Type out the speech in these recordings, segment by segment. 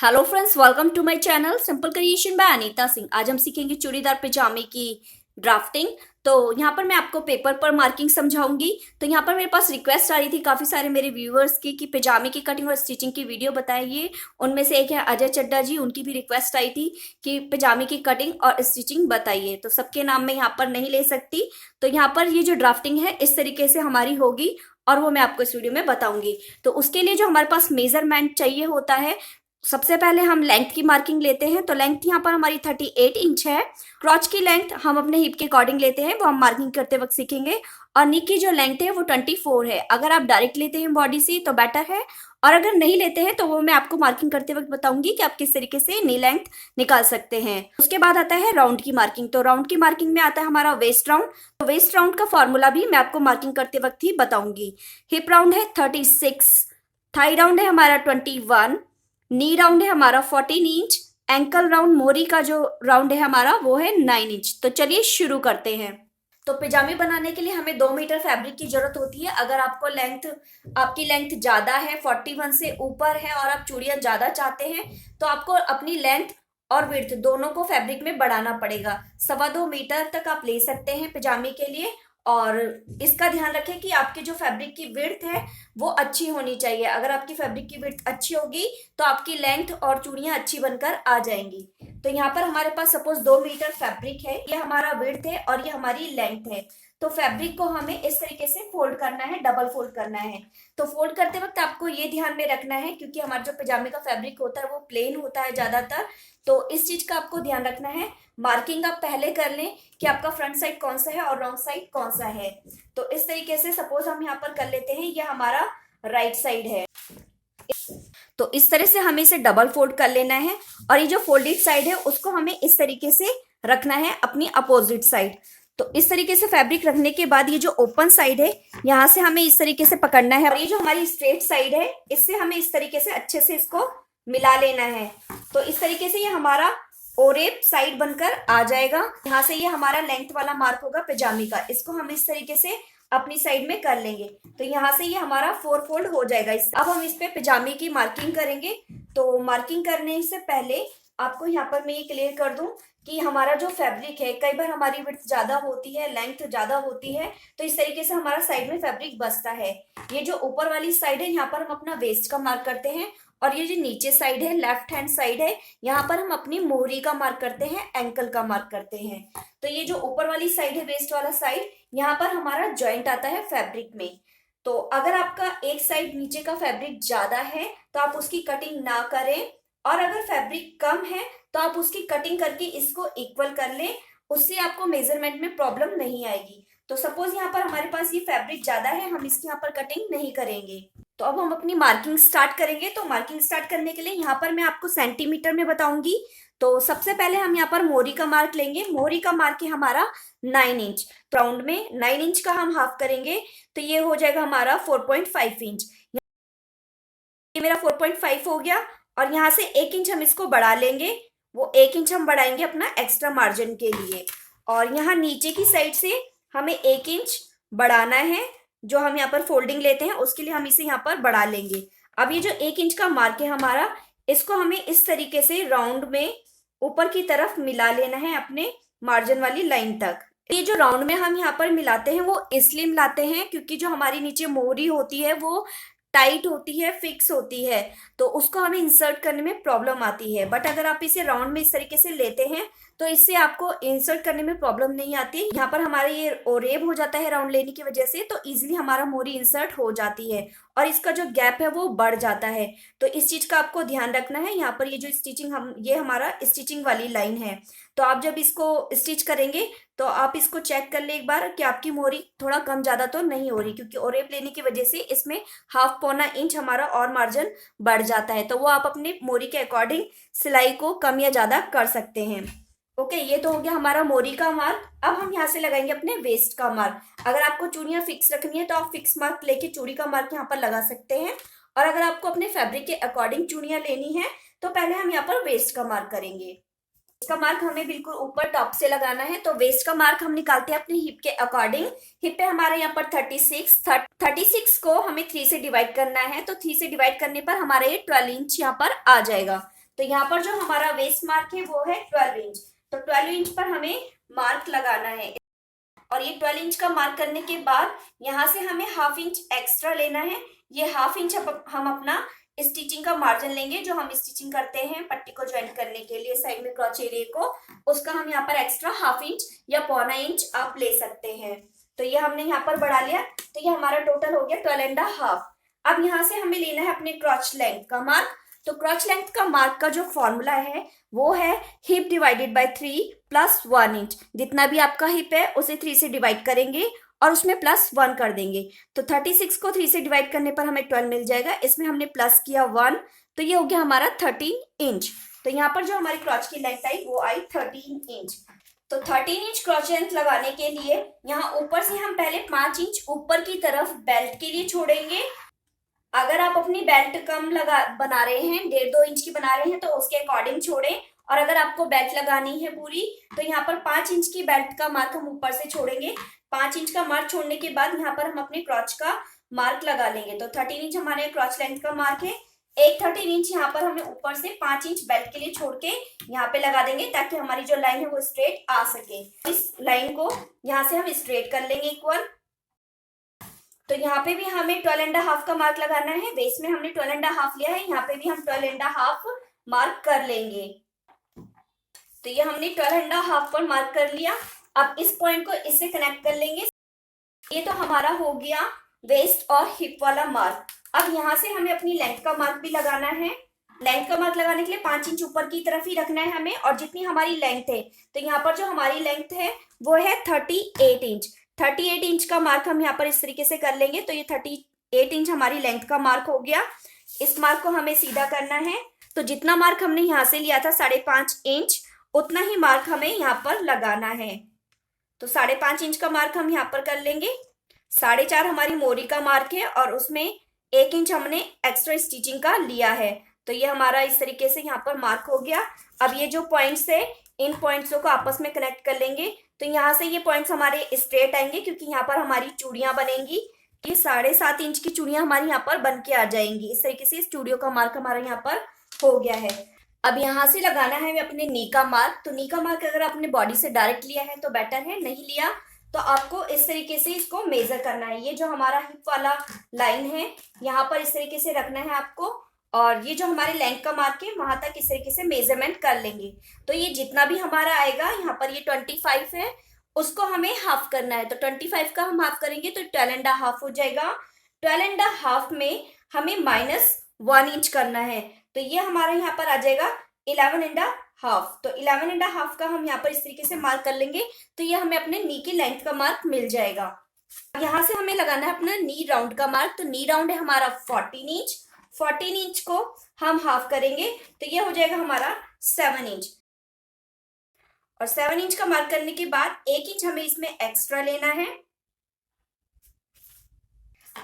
Hello friends, welcome to my channel simple creation by Anita Singh. आज हम सीखेंगे चूड़ीदार पजामे की ड्राफ्टिंग। तो यहाँ पर मैं आपको पेपर पर मार्किंग समझाऊंगी। तो यहाँ पर मेरे पास रिक्वेस्ट आ रही थी काफी सारे मेरे व्यूअर्स की कि पजामे की कटिंग और स्टिचिंग की वीडियो बताइए। उनमें से एक है अजय चड्डा जी, उनकी भी रिक्वेस्ट आई थी कि पजामे की कटिंग और स्टिचिंग बताइए। तो सबके नाम मैं यहाँ पर नहीं ले सकती। तो यहाँ पर ये जो ड्राफ्टिंग है इस तरीके से हमारी होगी और वो मैं आपको इस वीडियो में बताऊंगी। तो उसके लिए जो हमारे पास मेजरमेंट चाहिए होता है, सबसे पहले हम लेंथ की मार्किंग लेते हैं। तो लेंथ यहाँ पर हमारी 38 इंच है। क्रॉच की लेंथ हम अपने हिप के अकॉर्डिंग लेते हैं, वो हम मार्किंग करते वक्त सीखेंगे। और नी की जो लेंथ है वो 24 है। अगर आप डायरेक्ट लेते हैं बॉडी से तो बेटर है, और अगर नहीं लेते हैं तो वो मैं आपको मार्किंग करते वक्त बताऊंगी कि आप किस तरीके से नी लेंथ निकाल सकते हैं। उसके बाद आता है राउंड की मार्किंग। तो राउंड की मार्किंग में आता है हमारा वेस्ट राउंड। तो वेस्ट राउंड का फॉर्मूला भी मैं आपको मार्किंग करते वक्त ही बताऊंगी। हिप राउंड है 36, थाई राउंड है हमारा 21, नी राउंड है हमारा 14 इंच, एंकल राउंड मोरी का जो राउंड है हमारा वो है 9 इंच। तो चलिए शुरू करते हैं। तो पजामे बनाने के लिए हमें 2 मीटर फैब्रिक की जरूरत होती है। अगर आपकी लेंथ ज्यादा है, 41 से ऊपर है और आप चूड़ियां ज्यादा चाहते हैं तो आपको अपनी लेंथ और विड्थ दोनों को फैब्रिक में बढ़ाना पड़ेगा। 2.25 मीटर तक आप ले सकते हैं पजामे के लिए। और इसका ध्यान रखें कि आपकी जो फैब्रिक की विड्थ है वो अच्छी होनी चाहिए। अगर आपकी फैब्रिक की विड्थ अच्छी होगी तो आपकी लेंथ और चूड़ियां अच्छी बनकर आ जाएंगी। तो यहाँ पर हमारे पास सपोज 2 मीटर फैब्रिक है, ये हमारा विड्थ है और ये हमारी लेंथ है। तो फैब्रिक को हमें इस तरीके से फोल्ड करना है, डबल फोल्ड करना है। तो फोल्ड करते वक्त आपको ये ध्यान में रखना है, क्योंकि हमारा जो पजामे का फैब्रिक होता है वो प्लेन होता है ज्यादातर, तो इस चीज का आपको ध्यान रखना है। मार्किंग आप पहले कर लें कि आपका फ्रंट साइड कौन सा है और रॉन्ग साइड कौन सा है। तो इस तरीके से सपोज हम यहाँ पर कर लेते हैं, ये हमारा राइट साइड है। तो इस तरह से हमें इसे डबल फोल्ड कर लेना है और ये जो फोल्डेड साइड है उसको हमें इस तरीके से रखना है अपनी अपोजिट साइड। तो इस तरीके से फैब्रिक रखने के बाद ये जो ओपन साइड है यहाँ से हमें इस तरीके से पकड़ना है, और ये जो हमारी स्ट्रेट साइड है इससे हमें इस तरीके से अच्छे से इसको मिला लेना है। तो इस तरीके से ये हमारा ओरेप साइड बनकर आ जाएगा। यहाँ से ये हमारा लेंथ वाला मार्क होगा पजामे का, इसको हम इस तरीके से अपनी साइड में कर लेंगे। तो यहाँ से ये हमारा 4 फोल्ड हो जाएगा। अब हम इस पे पजामे की मार्किंग करेंगे। तो मार्किंग करने से पहले आपको यहाँ पर मैं ये क्लियर कर दूं कि हमारा जो फैब्रिक है, कई बार हमारी विड्थ ज्यादा होती है, लेंथ ज्यादा होती है, तो इस तरीके से हमारा साइड में फैब्रिक बचता है। ये जो ऊपर वाली साइड है यहाँ पर हम अपना वेस्ट का मार्क करते हैं, और ये जो नीचे साइड है, लेफ्ट हैंड साइड है, यहाँ पर हम अपनी मोहरी का मार्क करते हैं, एंकल का मार्क करते हैं। तो ये जो ऊपर वाली साइड है, वेस्ट वाला साइड, यहाँ पर हमारा जॉइंट आता है फैब्रिक में। तो अगर आपका एक साइड नीचे का फैब्रिक ज्यादा है तो आप उसकी कटिंग ना करें, और अगर फैब्रिक कम है तो आप उसकी कटिंग करके इसको इक्वल कर लें, उससे आपको मेजरमेंट में प्रॉब्लम नहीं आएगी। तो सपोज यहाँ पर हमारे पास ये फैब्रिक ज्यादा है, हम इसकी यहाँ पर कटिंग नहीं करेंगे। तो अब हम अपनी मार्किंग स्टार्ट करेंगे। तो मार्किंग स्टार्ट करने के लिए यहाँ पर मैं आपको सेंटीमीटर में बताऊंगी। तो सबसे पहले हम यहाँ पर मोहरी का मार्क लेंगे। मोहरी का मार्क है हमारा 9 इंच। राउंड में 9 इंच का हम हाफ करेंगे तो ये हो जाएगा हमारा 4.5 इंच। ये मेरा 4.5 हो गया, और यहाँ से 1 इंच हम इसको बढ़ा लेंगे। वो 1 इंच हम बढ़ाएंगे अपना एक्स्ट्रा मार्जिन के लिए, और यहाँ नीचे की साइड से हमें 1 इंच बढ़ाना है। जो हम यहाँ पर फोल्डिंग लेते हैं उसके लिए हम इसे यहाँ पर बढ़ा लेंगे। अब ये जो 1 इंच का मार्क है हमारा, इसको हमें इस तरीके से राउंड में ऊपर की तरफ मिला लेना है अपने मार्जिन वाली लाइन तक। ये जो राउंड में हम यहाँ पर मिलाते हैं वो इसलिए मिलाते हैं क्योंकि जो हमारी नीचे मोहरी होती है वो टाइट होती है, फिक्स होती है, तो उसको हमें इंसर्ट करने में प्रॉब्लम आती है। बट अगर आप इसे राउंड में इस तरीके से लेते हैं तो इससे आपको इंसर्ट करने में प्रॉब्लम नहीं आती। यहाँ पर हमारा ये ओरेब हो जाता है राउंड लेने की वजह से, तो इजीली हमारा मोहरी इंसर्ट हो जाती है और इसका जो गैप है वो बढ़ जाता है। तो इस चीज का आपको ध्यान रखना है। यहाँ पर ये जो स्टिचिंग ये हमारा स्टिचिंग वाली लाइन है। तो आप जब इसको स्टिच करेंगे तो आप इसको चेक कर ले एक बार कि आपकी मोहरी थोड़ा कम ज्यादा तो नहीं हो रही, क्योंकि ओरेब लेने की वजह से इसमें हाफ पौना इंच हमारा और मार्जिन बढ़ जाता है। तो वो आप अपने मोहरी के अकॉर्डिंग सिलाई को कम या ज्यादा कर सकते हैं। ओके, ये तो हो गया हमारा मोहरी का मार्क। अब हम यहाँ से लगाएंगे अपने वेस्ट का मार्क। अगर आपको चूड़ियां फिक्स रखनी है तो आप फिक्स मार्क लेके चूड़ी का मार्क यहाँ पर लगा सकते हैं, और अगर आपको अपने फैब्रिक के अकॉर्डिंग चूड़ियां लेनी है तो पहले हम यहाँ पर वेस्ट का मार्क करेंगे। इसका मार्क हमें बिल्कुल ऊपर टॉप से लगाना है। तो वेस्ट का मार्क हम निकालते हैं अपने हिप के अकॉर्डिंग। हिप है हमारे यहाँ पर 36 को हमें 3 से डिवाइड करना है। तो 3 से डिवाइड करने पर हमारा ये 12 इंच यहाँ पर आ जाएगा। तो यहाँ पर जो हमारा वेस्ट मार्क है वो है 12 इंच। तो 12 इंच पर हमें मार्क लगाना है और ये 12 इंच का मार्क करने के बाद यहाँ से हमें हाफ इंच एक्स्ट्रा लेना है। ये हाफ इंच हम अपना स्टिचिंग का मार्जिन लेंगे, जो हम स्टिचिंग करते हैं पट्टी को ज्वाइन करने के लिए साइड में क्रॉच एरिया को, उसका हम यहाँ पर एक्स्ट्रा हाफ इंच या पौना इंच आप ले सकते हैं। तो ये हमने यहाँ पर बढ़ा लिया, तो ये हमारा टोटल हो गया 12.5। अब यहाँ से हमें लेना है अपने क्रॉच लेंथ का मार्क। तो क्रॉच लेंथ का मार्क का जो फॉर्मूला है वो है hip divided by 3 plus 1 inch. जितना भी आपका हिप है उसे 3 से डिवाइड करेंगे और उसमें प्लस 1 कर देंगे। तो 36 को 3 से डिवाइड करने पर हमें 12 मिल जाएगा, इसमें हमने प्लस किया 1, तो ये हो गया हमारा 13 इंच। तो यहाँ पर जो हमारी क्रॉच की लेंथ आई वो आई 13 इंच। तो 13 इंच क्रॉच लेंथ लगाने के लिए यहाँ ऊपर से हम पहले 5 इंच ऊपर की तरफ बेल्ट के लिए छोड़ेंगे। अगर आप अपनी बेल्ट कम बना रहे हैं, 1.5-2 इंच की बना रहे हैं, तो उसके अकॉर्डिंग छोड़ें। और अगर आपको बेल्ट लगानी है पूरी, तो यहाँ पर 5 इंच की बेल्ट का मार्क हम ऊपर से छोड़ेंगे। 5 इंच का मार्क छोड़ने के बाद यहाँ पर हम अपने क्रॉच का मार्क लगा लेंगे। तो 13 इंच हमारे क्रॉच लेंथ का मार्क है। एक 13 इंच यहाँ पर हमें ऊपर से 5 इंच बेल्ट के लिए छोड़ के यहाँ पे लगा देंगे, ताकि हमारी जो लाइन है वो स्ट्रेट आ सके। इस लाइन को यहाँ से हम स्ट्रेट कर लेंगे इक्वल। तो यहाँ पे भी हमें 12.5 का मार्क लगाना है। वेस्ट में हमने 12.5 लिया है, यहाँ पे भी हम 12.5 मार्क कर लेंगे। तो ये हमने 12.5 पर मार्क कर लिया। अब इस पॉइंट को इससे कनेक्ट कर लेंगे। ये तो हमारा हो गया वेस्ट और हिप वाला मार्क। अब यहाँ से हमें अपनी लेंथ का मार्क भी लगाना है। लेंथ का मार्क लगाने के लिए 5 इंच ऊपर की तरफ ही रखना है हमें, और जितनी हमारी लेंथ है, तो यहाँ पर जो हमारी लेंथ है वो है 38 इंच। 38 इंच का मार्क हम यहाँ पर इस तरीके से कर लेंगे। तो ये 38 इंच हमारी लेंथ का मार्क हो गया। इस मार्क को हमें सीधा करना है। तो जितना मार्क हमने यहाँ से लिया था 5.5 इंच, उतना ही मार्क हमें यहाँ पर लगाना है। तो 5.5 इंच का मार्क हम यहाँ पर कर लेंगे। 4.5 हमारी मोरी का मार्क है और उसमें 1 इंच हमने एक्स्ट्रा स्टिचिंग का लिया है। तो ये हमारा इस तरीके से यहाँ पर मार्क हो गया। अब ये जो पॉइंट्स है, इन पॉइंट्सों को आपस में कनेक्ट कर लेंगे। तो यहाँ से ये पॉइंट्स हमारे स्ट्रेट आएंगे, क्योंकि यहाँ पर हमारी चूड़ियां बनेंगी। ये 7.5 इंच की चूड़ियां हमारी यहाँ पर बन के आ जाएंगी। इस तरीके से इस चूड़ियों का मार्क हमारा यहाँ पर हो गया है। अब यहाँ से लगाना है हमें अपने नी का मार्क। तो नी का मार्क अगर आपने बॉडी से डायरेक्ट लिया है तो बेटर है, नहीं लिया तो आपको इस तरीके से इसको मेजर करना है। ये जो हमारा हिप वाला लाइन है यहाँ पर इस तरीके से रखना है आपको, और ये जो हमारे लेंथ का मार्क है वहां तक इस तरीके से मेजरमेंट कर लेंगे। तो ये जितना भी हमारा आएगा, यहाँ पर ये 25 है, उसको हमें हाफ करना है। तो 25 का हम हाफ करेंगे तो 12.5 हो जाएगा। 12.5 में हमें -1 इंच करना है। तो ये हमारा यहाँ पर आ जाएगा 11.5। तो 11.5 का हम यहाँ पर इस तरीके से मार्क कर लेंगे। तो ये हमें अपने नी की लेंथ का मार्क मिल जाएगा। यहाँ से हमें लगाना है अपना नी राउंड का मार्क। तो नी राउंड है हमारा 14 इंच। 14 इंच को हम हाफ करेंगे तो ये हो जाएगा हमारा 7 इंच। और 7 इंच का मार्क करने के बाद 1 इंच हमें इसमें एक्स्ट्रा लेना है।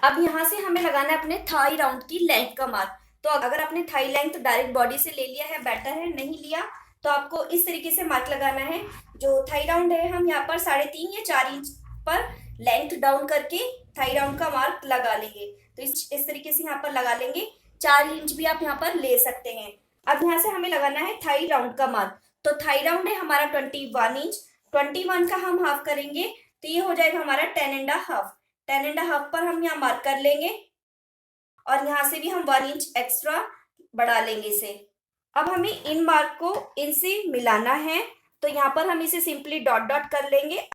अब यहाँ से हमें लगाना है अपने थाई राउंड की लेंथ का मार्क। तो अगर आपने थाई लेंथ डायरेक्ट बॉडी से ले लिया है बेटर है, नहीं लिया तो आपको इस तरीके से मार्क लगाना है। जो थाई राउंड है हम यहाँ पर 3.5 या 4 इंच पर लेंथ डाउन करके थाई राउंड का मार्क लगा लेंगे। तो इस तरीके से यहाँ पर लगा लेंगे। 4 इंच भी आप यहाँ पर ले सकते हैं। अब यहाँ से हमें लगाना है थाई राउंड का मार्क। तो थाई राउंड है हमारा 21 इंच। 21 का हम हाफ करेंगे तो ये हो जाएगा हमारा 10.5। 10.5 पर हम यहाँ मार्क कर लेंगे और यहाँ से भी हम 1 इंच एक्स्ट्रा बढ़ा लेंगे इसे। अब हमें इन मार्क को इनसे मिलाना है। तो यहाँ पर हम इसे सिंपली डॉट डॉट कर लेंगे।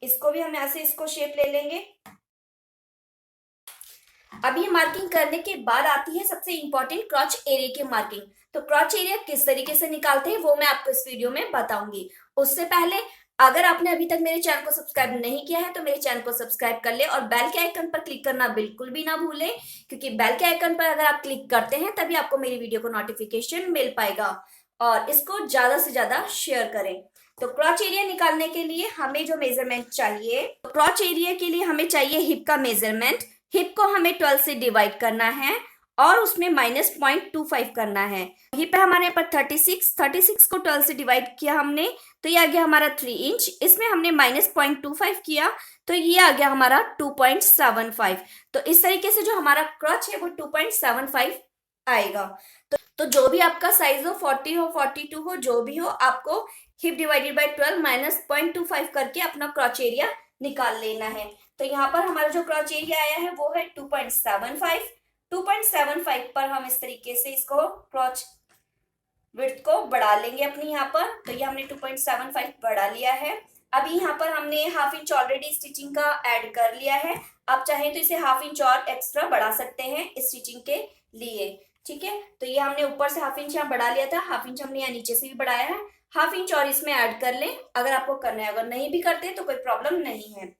इसको भी हम यहाँ से इसको शेप ले लेंगे। अब ये मार्किंग करने के बाद आती है सबसे इंपॉर्टेंट क्रॉच एरिया की मार्किंग। तो क्रॉच एरिया किस तरीके से निकालते हैं वो मैं आपको इस वीडियो में बताऊंगी। उससे पहले अगर आपने अभी तक मेरे चैनल को सब्सक्राइब नहीं किया है तो मेरे चैनल को सब्सक्राइब कर ले और बेल के आइकन पर क्लिक करना बिल्कुल भी ना भूलें, क्योंकि बेल के आइकन पर अगर आप क्लिक करते हैं तभी आपको मेरी वीडियो को नोटिफिकेशन मिल पाएगा। और इसको ज्यादा से ज्यादा शेयर करें। तो क्रॉच एरिया निकालने के लिए हमें जो मेजरमेंट चाहिए, तो क्रॉच एरिया के लिए हमें चाहिए हिप का मेजरमेंट। हिप को हमें 12 से डिवाइड करना है और उसमें -0.25 करना है। हिप है हमारे पर 36 को 12 से डिवाइड किया हमने तो ये आ गया हमारा 3 इंच। इसमें हमने -0.25 किया तो ये आ गया हमारा 2.75। तो इस तरीके से जो हमारा क्रॉच है वो 2.75 आएगा। तो जो भी आपका साइज हो, 40 हो, 42 हो, जो भी हो, आपको हिप डिवाइडेड बाय 12 माइनस 0.25 करके अपना क्रॉच एरिया निकाल लेना है। तो यहाँ पर हमारा जो क्रॉच एरिया आया है वो है 2.75। 2.75 पर हम इस तरीके से इसको क्रॉच विड्थ को बढ़ा लेंगे अपने यहाँ पर। तो ये हमने 2.75 बढ़ा लिया है। अभी यहाँ पर हमने हाफ इंच ऑलरेडी स्टिचिंग का ऐड कर लिया है। आप चाहें तो इसे हाफ इंच और एक्स्ट्रा बढ़ा सकते हैं स्टिचिंग के लिए। ठीक है, तो ये हमने ऊपर से हाफ इंच यहाँ बढ़ा लिया था, हाफ इंच हमने यहाँ नीचे से भी बढ़ाया है, हाफ इंच और इसमें ऐड कर लें अगर आपको करना है। अगर नहीं भी करते तो कोई प्रॉब्लम नहीं है।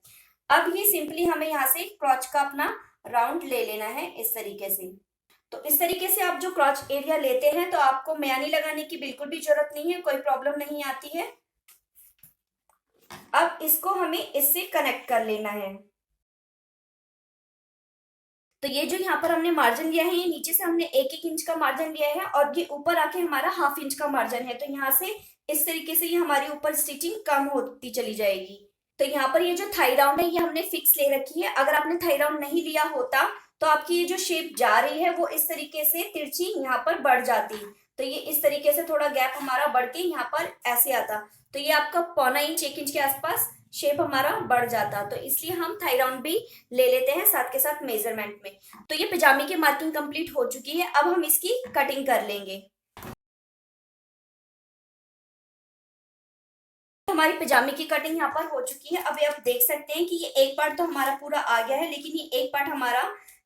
अब ये सिंपली हमें यहाँ से क्रॉच का अपना राउंड ले लेना है इस तरीके से। तो इस तरीके से आप जो क्रॉच एरिया लेते हैं तो आपको म्यानी लगाने की बिल्कुल भी जरूरत नहीं है, कोई प्रॉब्लम नहीं आती है। अब इसको हमें इससे कनेक्ट कर लेना है। तो ये जो यहाँ पर हमने मार्जिन लिया है, ये नीचे से हमने 1-1 इंच का मार्जिन लिया है और ये ऊपर आके हमारा हाफ इंच का मार्जिन है। तो यहाँ से इस तरीके से ये हमारी ऊपर स्टिचिंग कम होती चली जाएगी। तो यहाँ पर ये जो थाई राउंड है ये हमने फिक्स ले रखी है। अगर आपने थाई राउंड नहीं लिया होता तो आपकी ये जो शेप जा रही है वो इस तरीके से तिरछी यहाँ पर बढ़ जाती। तो ये इस तरीके से थोड़ा गैप हमारा बढ़ के यहाँ पर ऐसे आता। तो ये आपका 0.25 इंच 1 इंच के आसपास शेप हमारा बढ़ जाता। तो इसलिए हम थाई राउंड भी ले लेते हैं साथ के साथ मेजरमेंट में। तो ये पजामे की मार्किंग कंप्लीट हो चुकी है। अब हम इसकी कटिंग कर लेंगे। हमारी पजामे की कटिंग यहाँ पर हो चुकी है। अभी आप देख सकते हैं कि ये एक पार्ट तो हमारा पूरा आ गया है, लेकिन ये एक पार्ट हमारा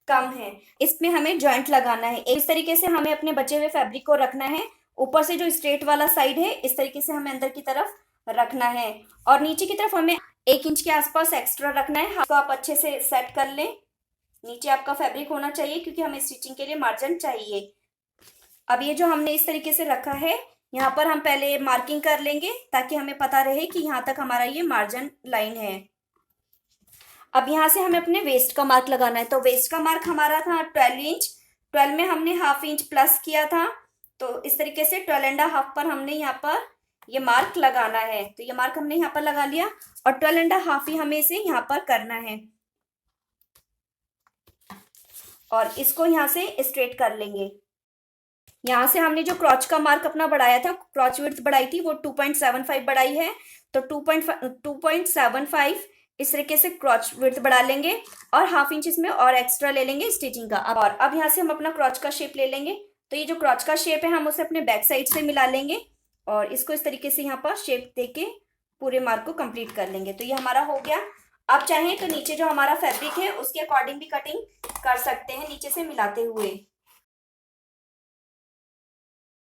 कम है। इसमें हमें जॉइंट लगाना है। इस तरीके से हमें अपने बचे हुए फैब्रिक को रखना है। ऊपर से जो स्ट्रेट वाला साइड है इस तरीके से हमें अंदर की तरफ रखना है और नीचे की तरफ हमें 1 इंच के आसपास एक्स्ट्रा रखना है। तो आप अच्छे से सेट कर लें। नीचे आपका फैब्रिक होना चाहिए क्योंकि हमें स्टिचिंग के लिए मार्जिन चाहिए। अब ये जो हमने इस तरीके से रखा है, यहाँ पर हम पहले मार्किंग कर लेंगे ताकि हमें पता रहे कि यहाँ तक हमारा ये मार्जिन लाइन है। अब यहाँ से हमें अपने वेस्ट का मार्क लगाना है। तो वेस्ट का मार्क हमारा था 12 इंच। 12 में हमने हाफ इंच प्लस किया था। तो इस तरीके से 12.5 पर हमने यहाँ पर ये मार्क लगाना है। तो ये मार्क हमने यहाँ पर लगा लिया और 12.5 ही हमें इसे यहाँ पर करना है और इसको यहाँ से स्ट्रेट कर लेंगे। यहाँ से हमने जो क्रॉच का मार्क अपना बढ़ाया था, क्रॉच विड्थ बढ़ाई थी, वो 2.75 बढ़ाई है। तो 2.75 इस तरीके से क्रॉच विड्थ बढ़ा लेंगे और हाफ इंच इसमें और एक्स्ट्रा ले लेंगे स्टिचिंग का। और अब यहाँ से हम अपना क्रॉच का शेप ले लेंगे। तो ये जो क्रॉच का शेप है हम उसे अपने बैक साइड से मिला लेंगे और इसको इस तरीके से यहाँ पर शेप देके पूरे मार्क को कंप्लीट कर लेंगे। तो ये हमारा हो गया। आप चाहें तो नीचे जो हमारा फैब्रिक है उसके अकॉर्डिंग भी कटिंग कर सकते हैं नीचे से मिलाते हुए।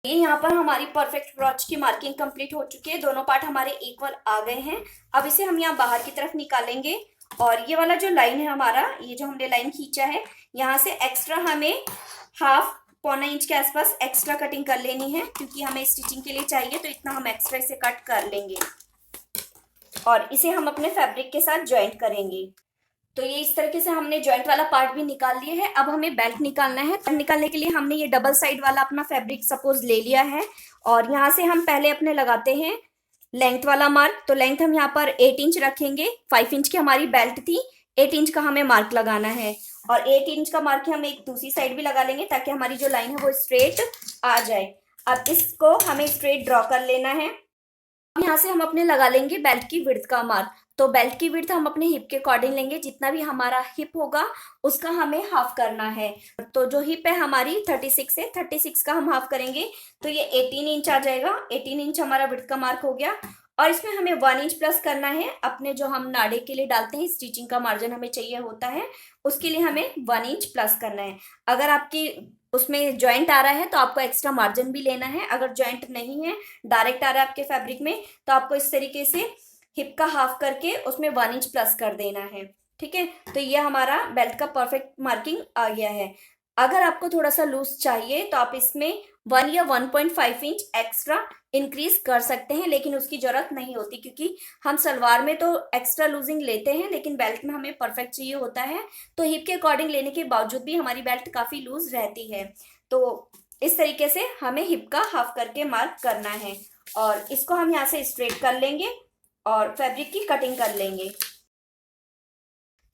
ये यहाँ पर हमारी परफेक्ट क्रॉच की मार्किंग कंप्लीट हो चुकी है। दोनों पार्ट हमारे इक्वल आ गए हैं। अब इसे हम यहाँ बाहर की तरफ निकालेंगे और ये वाला जो लाइन है हमारा, ये जो हमने लाइन खींचा है, यहाँ से एक्स्ट्रा हमें हाफ 0.25 इंच के आसपास एक्स्ट्रा कटिंग कर लेनी है क्योंकि हमें स्टिचिंग के लिए चाहिए। तो इतना हम एक्स्ट्रा इसे कट कर लेंगे और इसे हम अपने फैब्रिक के साथ ज्वाइंट करेंगे। तो ये इस तरीके से हमने जॉइंट वाला पार्ट भी निकाल लिया है। अब हमें बेल्ट निकालना है। बेल्ट निकालने के लिए हमने ये डबल साइड वाला अपना फैब्रिक सपोज ले लिया है और यहाँ से हम पहले अपने लगाते हैं लेंथ वाला मार्क। तो लेंथ हम यहाँ पर 8 इंच रखेंगे। 5 इंच की हमारी बेल्ट थी, 8 इंच का हमें मार्क लगाना है और 8 इंच का मार्क हम एक दूसरी साइड भी लगा लेंगे ताकि हमारी जो लाइन है वो स्ट्रेट आ जाए। अब इसको हमें स्ट्रेट ड्रॉ कर लेना है। यहाँ से हम अपने लगा लेंगे बेल्ट की विड्थ का मार्क। तो बेल्ट की विड्थ हम अपने हिप के अकॉर्डिंग लेंगे। जितना भी हमारा हिप होगा उसका हमें हाफ करना है। तो जो हिप है हमारी 36 है, 36 का हम हाफ करेंगे तो ये 18 इंच आ जाएगा। 18 इंच हमारा विड्थ का मार्क हो गया और इसमें हमें 1 इंच प्लस करना है। अपने जो हम नाड़े के लिए डालते हैं, स्टिचिंग का मार्जिन हमें चाहिए होता है, उसके लिए हमें 1 इंच प्लस करना है। अगर आपकी उसमें ज्वाइंट आ रहा है तो आपको एक्स्ट्रा मार्जिन भी लेना है। अगर ज्वाइंट नहीं है, डायरेक्ट आ रहा है आपके फैब्रिक में, तो आपको इस तरीके से हिप का हाफ करके उसमें 1 इंच प्लस कर देना है। ठीक है, तो ये हमारा बेल्ट का परफेक्ट मार्किंग आ गया है। अगर आपको थोड़ा सा लूज चाहिए तो आप इसमें 1 या 1.5 इंच एक्स्ट्रा इंक्रीज कर सकते हैं, लेकिन उसकी जरूरत नहीं होती क्योंकि हम सलवार में तो एक्स्ट्रा लूजिंग लेते हैं लेकिन बेल्ट में हमें परफेक्ट चाहिए होता है। तो हिप के अकॉर्डिंग लेने के बावजूद भी हमारी बेल्ट काफी लूज रहती है। तो इस तरीके से हमें हिप का हाफ करके मार्क करना है और इसको हम यहाँ से स्ट्रेट कर लेंगे और फैब्रिक की कटिंग कर लेंगे।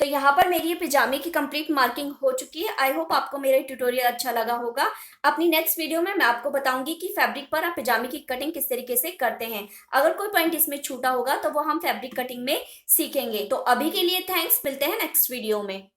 तो यहाँ पर मेरी ये पिजामे की कंप्लीट मार्किंग हो चुकी है। आई होप आपको मेरा ट्यूटोरियल अच्छा लगा होगा। अपनी नेक्स्ट वीडियो में मैं आपको बताऊंगी कि फैब्रिक पर आप पिजामे की कटिंग किस तरीके से करते हैं। अगर कोई पॉइंट इसमें छूटा होगा तो वो हम फैब्रिक कटिंग में सीखेंगे। तो अभी के लिए थैंक्स, मिलते हैं नेक्स्ट वीडियो में।